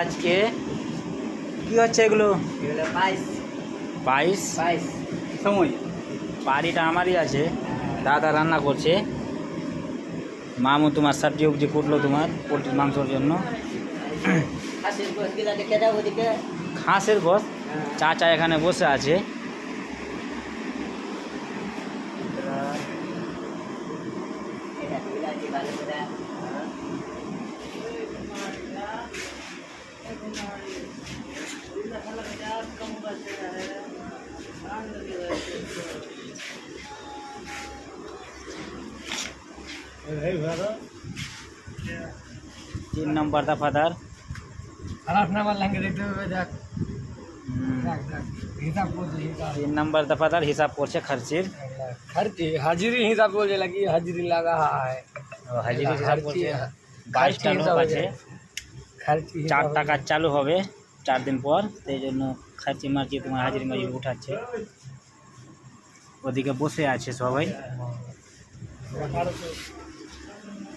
আজকে কি হচ্ছে এগুলো? পায়েস সময় বাড়িটা আমারই আছে, দাদা রান্না করছে। মামু তোমার সবজি উবজি কুটলো তোমার পোলট্রির মাংসর জন্য। খাসের গোস চাচা এখানে বসে আছে। तीन नंबर दफादार तीन नंबर दफादार हिसाब করছে খরচের হাজিরি হিসাব বলে লাগি হাজিরি লাগা হয় হাজিরি হিসাব করছে। 22টা লোক আছে, 4টা কাজ চালু হবে 4 দিন পর, সেই জন্য খরচি মার্চি তোমার হাজিরি মার্জি উঠাচ্ছে। ওদিকে বসে আছে সবাই।